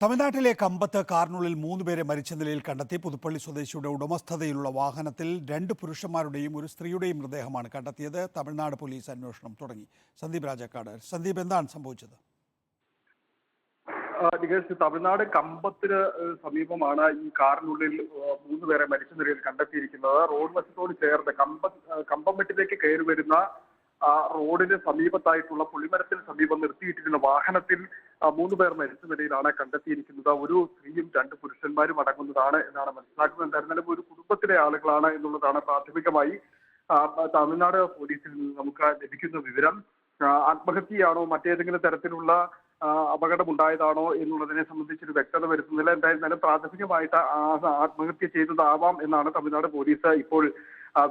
തമിഴ്നാട്ടിലെ കമ്പത്ത് കാറിനുള്ളിൽ 3 പേരെ മരിച്ച നിലയിൽ കണ്ടെത്തി. പുതുപ്പള്ളി സ്വദേശിയുടെ ഉടമസ്ഥതയിലുള്ള വാഹനത്തിൽ 2 പുരുഷന്മാരുടെയും ഒരു സ്ത്രീയുടെയും മൃതദേഹമാണ് കണ്ടെത്തിയത്. തമിഴ്നാട് പോലീസ് അന്വേഷണം തുടങ്ങി. സന്ദീപ് രാജാക്കാട്. സന്ദീപ്, എന്താണ് സംഭവിച്ചത്? തമിഴ്നാട് കമ്പത്തിന് സമീപമാണ് ഈ കാറിനുള്ളിൽ 3 പേരെ മരിച്ച നിലയിൽ കണ്ടെത്തിയിരിക്കുന്നത്. റോഡ് വശത്തോട് ചേർന്ന് കമ്പംമെട്ടിലേക്ക് കയറി വരുന്ന റോഡിന് സമീപത്തായിട്ടുള്ള പുളിമരത്തിന് സമീപം നിർത്തിയിട്ടിരുന്ന വാഹനത്തിൽ 3 പേർ മരിച്ച നിലയിലാണ് കണ്ടെത്തിയിരിക്കുന്നത്. ഒരു സ്ത്രീയും 2 പുരുഷന്മാരും അടങ്ങുന്നതാണ് എന്നാണ് മനസ്സിലാക്കുന്നത്. എന്തായിരുന്നാലും ഒരു കുടുംബത്തിലെ ആളുകളാണ് എന്നുള്ളതാണ് പ്രാഥമികമായി തമിഴ്നാട് പോലീസിൽ നിന്ന് നമുക്ക് ലഭിക്കുന്ന വിവരം. ആത്മഹത്യയാണോ മറ്റേതെങ്കിലും തരത്തിലുള്ള അപകടമുണ്ടായതാണോ എന്നുള്ളതിനെ സംബന്ധിച്ചൊരു വ്യക്തത വരുത്തുന്നില്ല. എന്തായിരുന്നാലും പ്രാഥമികമായിട്ട് ആത്മഹത്യ ചെയ്തതാവാം എന്നാണ് തമിഴ്നാട് പോലീസ് ഇപ്പോൾ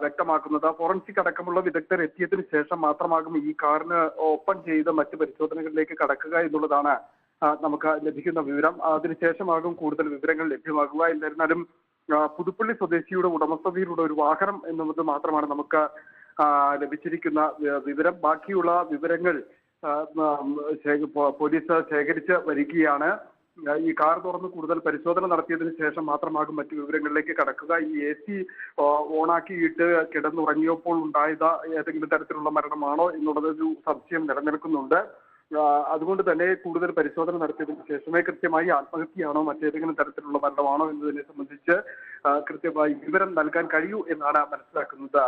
വ്യക്തമാക്കുന്നത്. ഫോറൻസിക് അടക്കമുള്ള വിദഗ്ധർ എത്തിയതിനു ശേഷം മാത്രമാകും ഈ കാറിന് ഓപ്പൺ ചെയ്ത് മറ്റ് പരിശോധനകളിലേക്ക് കടക്കുക എന്നുള്ളതാണ് നമുക്ക് ലഭിക്കുന്ന വിവരം. അതിനുശേഷമാകും കൂടുതൽ വിവരങ്ങൾ ലഭ്യമാകുക. എന്നിരുന്നാലും പുതുപ്പള്ളി സ്വദേശിയുടെ ഉടമസ്ഥതയിലുള്ള ഒരു വാഹനം എന്നുള്ളത് മാത്രമാണ് നമുക്ക് ലഭിച്ചിരിക്കുന്ന വിവരം. ബാക്കിയുള്ള വിവരങ്ങൾ പോലീസ് ശേഖരിച്ച് വരികയാണ്. ഈ കാർ തുറന്ന് കൂടുതൽ പരിശോധന നടത്തിയതിനു ശേഷം മാത്രമാകും മറ്റു വിവരങ്ങളിലേക്ക് കടക്കുക. ഈ AC ഓണാക്കിയിട്ട് കിടന്നുറങ്ങിയപ്പോൾ ഉണ്ടായത് ഏതെങ്കിലും തരത്തിലുള്ള മരണമാണോ എന്നുള്ളതൊരു സംശയം നിലനിൽക്കുന്നുണ്ട്. അതുകൊണ്ട് തന്നെ കൂടുതൽ പരിശോധന നടത്തിയതിനു ശേഷമേ കൃത്യമായി ആത്മഹത്യയാണോ മറ്റേതെങ്കിലും തരത്തിലുള്ള മരണമാണോ എന്നതിനെ സംബന്ധിച്ച് കൃത്യമായി വിവരം നൽകാൻ കഴിയൂ എന്നാണ് മനസ്സിലാക്കുന്നത്.